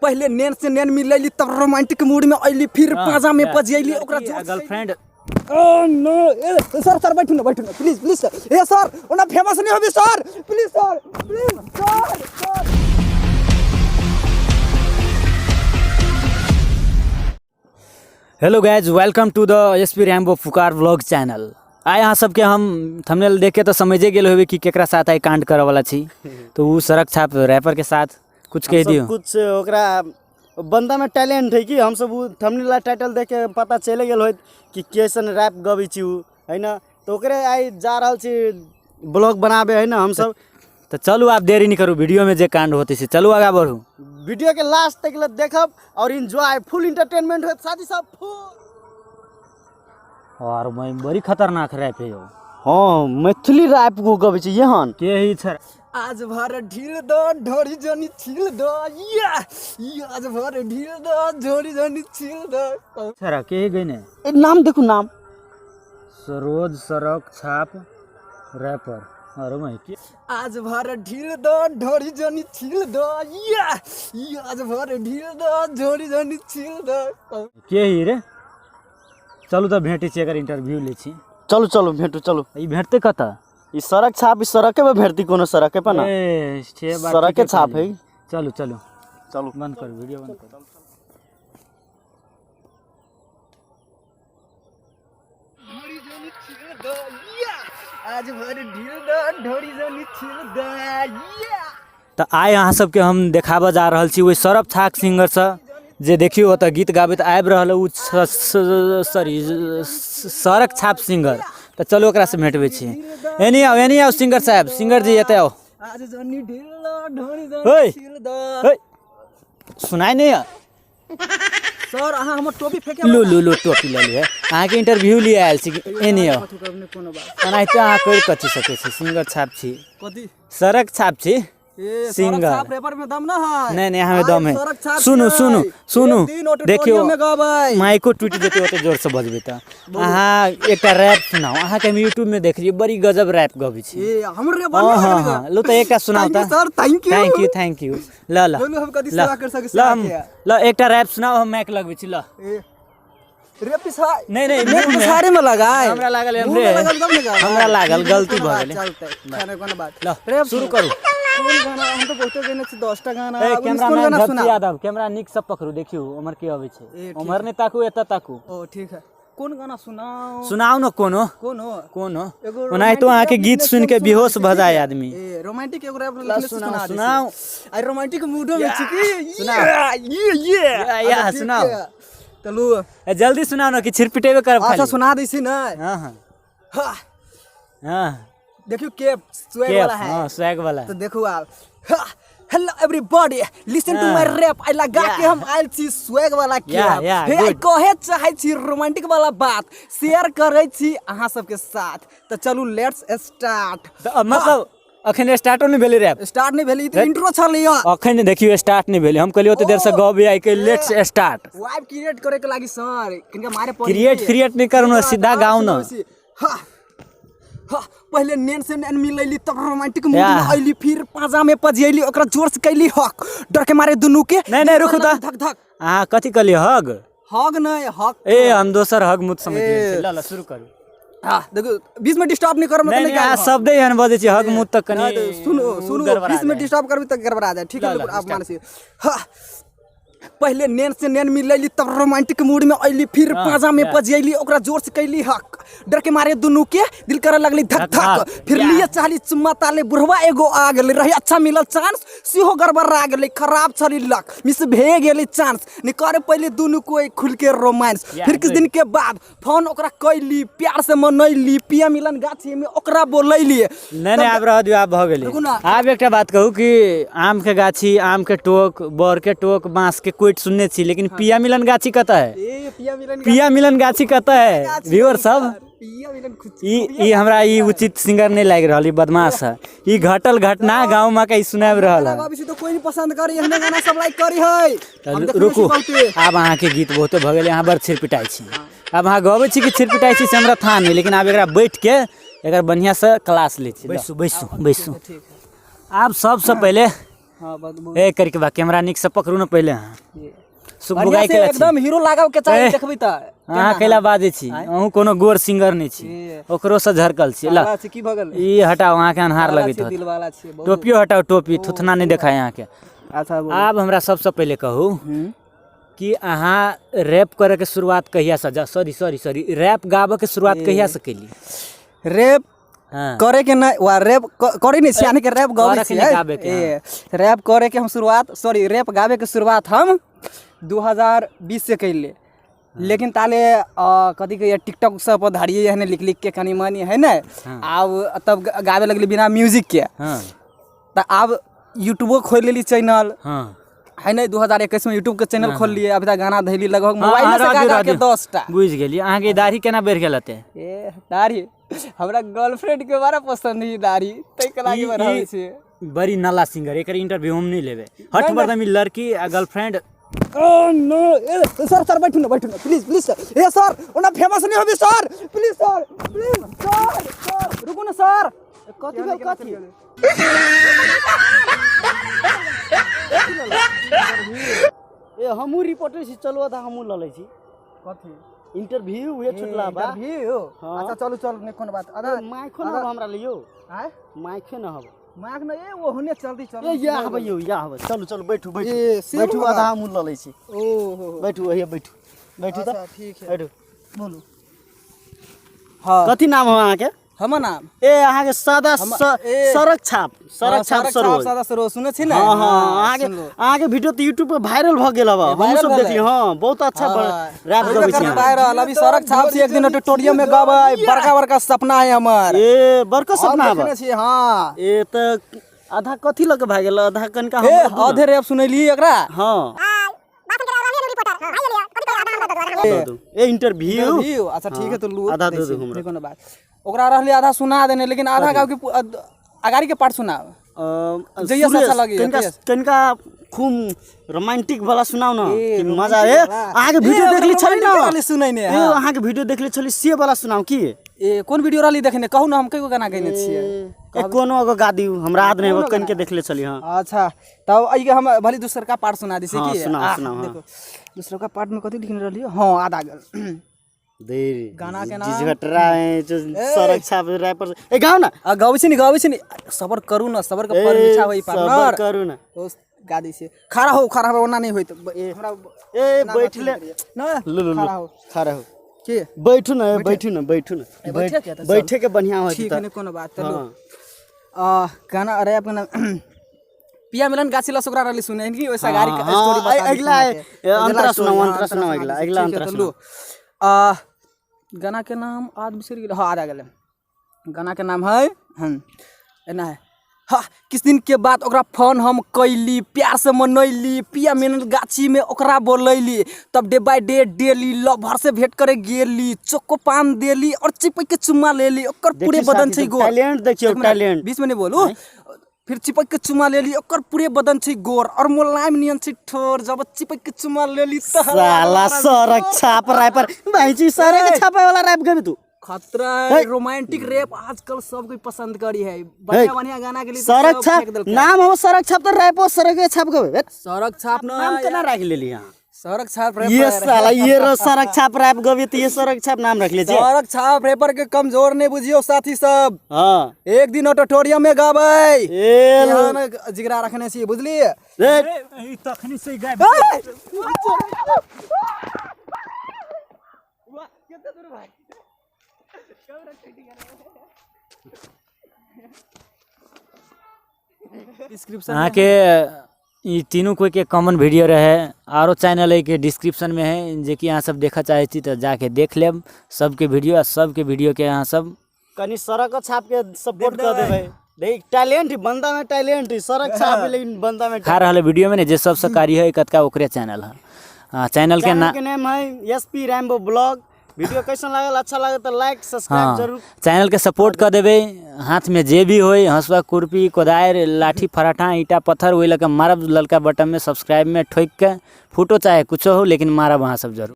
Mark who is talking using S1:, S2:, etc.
S1: पहले नैन से नैन मिलैली तब रोमांटिक मूड में अइली फिर पाजा में पजियली ओकरा
S2: गर्लफ्रेंड
S1: नो सर बैठू ना प्लीज सर ए सर ओना फेमस नहीं होबी sir please sir
S2: hello guys, welcome to the SP Rambo Phukar vlog channel. आए यहाँ सबके हम थंबनेल देख के तो समझे गेल होबे कि केकरा साथ आई कांड करे वाला छी। तो वो सड़क छाप रैपर के साथ कुछ कह दियो।
S3: कुछ ओकरा बंदा में टैलेंट है कि हम सब थंबनेल टाइटल देख के पता चले गेल होत कि कैसन रैप गबै छी है ना। तो ओकरे आई जा रहल छी ब्लॉग बनाबे है ना हम सब।
S2: तो चलू आप देरी नहीं करू, वीडियो में जे कांड होते से चलू आगे बढ़ू।
S3: वीडियो के लास्ट तक देखब और एंजॉय फुल एंटरटेनमेंट होत साथी सब
S2: और मैं बड़ी खतरनाक रैप है यो।
S3: हाँ मैथिली रैप को गबै छी यहन
S2: के ही छर
S1: आज भर ढील दो ढोरी जनी छील दो या आज भर ढील दो ढोरी जनी छील दो
S2: छरा के ही गइने
S3: नाम देखो नाम
S2: सरोज सड़क छाप रैपर। अरे मैं के
S1: आज भर ढील दो ढोरी जनी छील दो या आज भर ढील दो ढोरी जनी छील दो
S2: के ही रे। चलू तो भेटी छी, अगर इंटरव्यू ले छी।
S3: चलो भेटू चलो।
S2: ई भेटते कता
S3: ई सड़क छाप इस सड़के पे भेटती कोनो सड़के पे ना सड़क के छाप है।
S2: चलो
S3: बंद
S2: कर वीडियो बंद कर।
S1: आज भर ढील दो ढोरी जनी छील दो
S2: तो आए अहाँ सबके हम देखाबऽ जा रहल छी ओहि सरफ छाक सिंगर से जे देखियो ओतऽ गीत गाबैत आबि रहल उ सॉरी सड़क छाप सिंगर। तो चलो ओकरा से भेटबै छी। एनी आओ सिंगर साहब, सिंगर जी एते आओ।
S1: आज जनी ढील दो ढोरी जनी छील दो
S2: सुनाई नहीं है
S1: सर। अहाँ हमर टोपी फेंके
S2: लो टोपी ले लिए अहाँ के इंटरव्यू लिए आयल छी। एनी आओ एनाहिते अहाँ कहि कथी सकै छी। सिंगर छाप छी
S1: कथी
S2: सड़क छाप छी
S1: सिंगर छाप रेपर में दम ना है।
S2: नहीं हमें दम है। सुनु देखियो माइको टूट जेते ओते जोर से बजबे त अहाँ एकटा रैप सुनाओ। अहाँ के हम यूट्यूब में देख रही बड़ी गजब रैप गबै छी।
S1: ए हमर रे बन
S2: हां लो तो एकटा सुनाओ त
S1: सर। थैंक यू
S2: ल
S1: हम कदी सेवा कर सके
S2: ल एकटा रैप सुनाओ, हम माइक लगबै छी। ल
S1: रे पिछा
S2: नहीं
S1: मेरे पिछाड़े में लगाए
S2: हमरा लागल गलती भ गेलै।
S1: चलते खाने कोन बात
S2: ल
S1: रैप
S2: शुरू करू।
S1: कौन गाना हम तो बहुते गाना छी 10 टा गाना।
S2: कैमरा
S1: कौन गाना सुना
S2: यादव कैमरा निक सब पकड़ू देखियो उमर के आबै छै। उमर ने ताकू एत ताकू।
S1: ओ ठीक है कौन गाना
S2: सुनाओ न कोनो ओनाहितो अहाँ के गीत सुन के बेहोश भ जाय आदमी।
S1: ए रोमांटिक एगो रैप
S2: सुनाओ
S1: आई रोमांटिक मूड में छी की
S2: सुनाओ सुनाओ
S1: चलू
S2: जल्दी सुनाओ न कि छिरपिटेबे करब खाली।
S1: अच्छा सुना दै छी ना।
S2: हां
S1: देखियो के स्वैग वाला है।
S2: हां स्वैग वाला
S1: तो देखो आप hello everybody listen to my rap. आई लगा के हम आइल छी स्वैग वाला के हे कहे चाहे छी रोमांटिक वाला बात शेयर करे छी अहाँ सबके साथ। तो चलू लेट्स स्टार्ट।
S2: मतलब अखन स्टार्टो नहीं भेलै रैप
S1: स्टार्ट नहीं भेलै त इंट्रो छलै
S2: अखन देखियो स्टार्ट नहीं भेलै। हम कहलियो ओते देर से गबे आई के लेट्स स्टार्ट
S1: वाइब क्रिएट करे के लागी सर किनका मारे
S2: क्रिएट नहीं करू न सीधा गाओ न।
S1: पहले नैन से नैन मिलैली तब रोमांटिक मूड में अइली फिर पाजा में पजियली ओकरा जोर से कैली हक डर के मारे दुनू के। नहीं रुकू त धक धक
S2: हां कथि कहलियो हग
S1: नहीं हक
S2: ए हम दोसर हग मुत समझ ल शुरू करू।
S1: हां देखो बीच में डिस्टर्ब नहीं करब
S2: मतलब नहीं शब्द ही एहन बजै छी हग मुत तक कनी
S1: सुनो बीच में डिस्टर्ब करबी त गड़बड़ा जाए। ठीक है आप मान से पहले नैन से नैन मिलैली तब रोमांटिक मूड में अइली फिर पाजा में पजियली ओकरा जोर से कैली हक डर के मारे दुनू के दिल करे लगली धक धक फिर लिए चाहली चुम्मा ताले बुढ़वा एगो आ गेले रही अच्छा मिलल चांस सिहो गड़बड़ा गेले खराब छली लक मिस भे गेले चांस नि करे पहले दुनू कोई खुल के रोमांस। फिर कुछ दिन के बाद फोन ओकरा कैली प्यार से मनैली पिया मिलन गाछी में ओकरा बोलैली।
S2: नहीं आब रह दियो आब भ गेलै। आब एकटा बात कहू कि आम के गाछी आम के टोक बर के टोक बांस के कोइट सुनने छी लेकिन पिया मिलन गाछी कता है। पिया मिलन गाछी कता है व्यूअर सब। ई हमरा ई उचित सिंगर नहीं लाग रहल, ई बदमाश है। ई घटल घटना गांव में कहीं सुनाब रहल है।
S1: अभी तो कोई नहीं पसंद करी एहने गाना सब लाइक करी है।
S2: रुकू आब अहाँ के गीत बहुते भ गेलै। अहाँ बड़ छिरपिटाई छी। अब अहाँ गबै छी कि छिरपिटाई छी से हमरा था नहीं, लेकिन आब एकरा बैठ के एकर बढ़िया से क्लास ले छी। बैसू आब सबसे पहले
S1: हां बस
S2: ए करके बा कैमरा निक से पकड़ू ना पहले सुबह
S1: बढ़िया
S2: गाय
S1: से
S2: के
S1: एकदम हीरो लगाव के चाही देखबी त
S2: हां कैला बाजे छी अहू कोनो गोर सिंगर नहीं छी ओकरो से झरकल छी ला
S1: वाला छी की भगल
S2: ई हटाओ वहां के अनहार लगत
S1: दिल वाला छी बहुत
S2: टोपियो हटाओ टोपी थुथना नहीं दिखाए यहाँ के
S1: अच्छा बोल
S2: अब हमरा सबसे पहले कहू कि अहाँ रैप करे के शुरुआत कहिया से सॉरी रैप गावे के शुरुआत कहिया से कैली
S1: रैप
S2: हां
S1: करे के ना वा रैप करे नहीं सियाने के रैप गावे छी
S2: गावे के,
S1: ए रैप करे के हम शुरुआत सॉरी रैप गावे के शुरुआत हम 2020 से कैले लेकिन ताले कथी के टिकटॉक सब पर धारिए है लिख लिख के कनी मनी है ना अब तब गावे लगली बिना म्यूजिक के
S2: हां
S1: त अब यूट्यूबो खोल लेली चैनल
S2: हां
S1: है नहीं 2021 में यूट्यूब के चैनल खोल लिए अभी तक गाना धैली लगभग मोबाइल से गा के 10 टा
S2: बुझ गेली अहाँ के दाढ़ी केना बढ़ गेल हते
S1: ए दाढ़ी हमरा गर्लफ्रेंड के बड़ा पसंद है दाढ़ी तै के लागे बढ़ावे छे
S2: बड़ी नाला सिंगर एकर इंटरव्यू हम नहीं लेबे हट बर्दमी लड़की आ गर्लफ्रेंड
S1: नो सर बैठू ना प्लीज सर ए सर ओना फेमस नहीं होबी सर प्लीज सर रुको ना सर कथी
S3: ए हमू रिपोर्टर छी चलो आधा हमू ल लै छी
S1: कथी
S3: इंटरव्यू हुए छुटला बा
S1: इंटरव्यू अच्छा चलो ने कोन बात आधा
S3: माइको न हमरा लियो
S1: आय
S3: माइको न हब
S1: माइक न ए वो होने जल्दी चल
S3: ए या हब यो या हब चलो बैठू
S1: ए, से
S3: बैठू
S1: होगा।
S3: आधा हमू ल लै छी
S1: ओहो
S3: बैठू हे बैठू
S1: अच्छा
S3: त
S1: ठीक है
S3: बैठू
S1: बोलू हां
S3: कथी नाम हो अहाँ के
S1: हमर नाम
S3: ए अहाँ के सादा सड़क छाप सरोज
S1: सादा सरोज सुने छी ना
S3: हाँ हाँ अहाँ के वीडियो तो यूट्यूब पे वायरल भ गेल हवा हम सब देखली हाँ बहुत अच्छा रैप गबै छी
S1: वायरल अभी सड़क छाप से एक दिन ऑडिटोरियम में गाबै बड़का सपना है हमर
S3: ए बड़का सपना
S1: हम
S3: हवा
S1: देखने छी हां
S3: ए त आधा कथी लग भाग गेल आधा कनका
S1: ए
S3: हम
S1: आधे रैप सुनैली एकरा
S3: हाँ ए इंटरव्यू
S1: अच्छा ठीक है तो लू
S3: आधा दे दो हमरा
S1: कोनो बात ओकरा रहले आधा सुना देने लेकिन आधा गाँव के अगाड़ी के पार्ट सुनाओ जइया अच्छा लगे
S3: कनका खूब रोमांटिक वाला सुनाओ ना कि मजा ए अहाँ के वीडियो देखली छली ना
S1: सुनै ने
S3: ए अहाँ के वीडियो देखली छली से वाला सुनाओ की
S1: ए कोन वीडियो रहली देखने कहू ना हम कईगो गाना गइने छियै
S3: ए कोनो एगो गा दिउ हमरा याद नहीं कन के देखले छली हां
S1: अच्छा तब आई हम भली दूसर का पार्ट सुना दी से की
S3: सुनाओ
S1: देखो दूसर का पार्ट में कथि लिखने रहली हां आधा गल
S3: देर
S1: गाना के नाम
S3: झगटरा है जो सड़क छाप रैपर ए गाओ ना
S1: गावे छी नि सबर करू ना सबर का फल मीठा होई पार्टनर
S3: सबर करू ना
S1: तो गादी से खड़ा हो ओना नहीं होई तो हमरा
S3: ए बैठले
S1: ना
S3: खड़ा हो
S1: के
S3: बैठू ना बैठे के बढ़िया हो
S1: ठीक है कोनो बात चलो गाना अरे अपना पिया मिलन गाछी लसोकरा रहली सुने कि वैसा गाड़ी का स्टोरी बता
S3: अगला अंतरा सुनाओ अगला अंतरा सुनाओ
S1: गाना के नाम आदमी से हाँ आ गए गाना के नाम है एना है हाँ किस दिन के बाद ओकरा फोन हम कैली प्यार से मनैली पिया मिलन गाछी में ओकरा बोलैली तब day by day daily lover से भेंट करे गेली चोको पान देली और चिपक के चुम्मा लेली ओकर पूरे बदन छै गोर
S3: टैलेंट देखियो टैलेंट
S1: बीच में नहीं बोलू फिर चिपक के चुमा लेली ओकर पूरे बदन छै गोर और मुलायम नियन छै ठोर जब चिपक के चुमा लेली
S3: साला सड़क छाप रैपर भाई जी सड़क छापे वाला रैप गबे तू
S1: खतरा है रोमांटिक रैप आजकल सब कोई पसंद करी है बढ़िया गाना के लिए
S3: सड़क छाप नाम हो सड़क छाप तो रैप सड़क छाप गबे
S1: सड़क छाप
S3: नाम केना राख लेली हां
S1: सड़क छाप रैपर
S3: ये साला ये सड़क छाप रैप गबे तो ये सड़क छाप नाम रख ले
S1: सड़क छाप रैपर के कमजोर नहीं बुझियो साथी सब
S3: हां
S1: एक दिन ऑडिटोरियम में गाबै
S3: ए
S1: जिगरा रखने छी बुझली
S2: ई तखनी से गाय अहाँ के ई तीनों कोई के कॉमन वीडियो रहे आरो चैनल है के डिस्क्रिप्शन में है जे कि अहाँ सब देखा चाहे छी तो जाके देख लेब सबके वीडियो सबके वीडियो के अहाँ सब
S3: कनी सड़क छाप के सपोर्ट कर देबै देख टैलेंट बंदा में टैलेंट सड़क छाप लेकिन बंदा में
S2: खा रहल वीडियो में ने जे सबसे कार्य है कतका ओकरे चैनल है चैनल के
S3: नाम है एसपी रैम्बो ब्लॉग वीडियो कैसन लागल अच्छा लगे तो लाइक सब्सक्राइब जरूर
S2: चैनल के सपोर्ट कर देबे हाथ में जे भी होई हंसुआ खुरपी कोदार लाठी फराठा ईटा पत्थर वही लगे मारब ललका बटन में सब्सक्राइब में ठोक के फोटो चाहे कुछ हो लेकिन मारब वहाँ सब जरूर।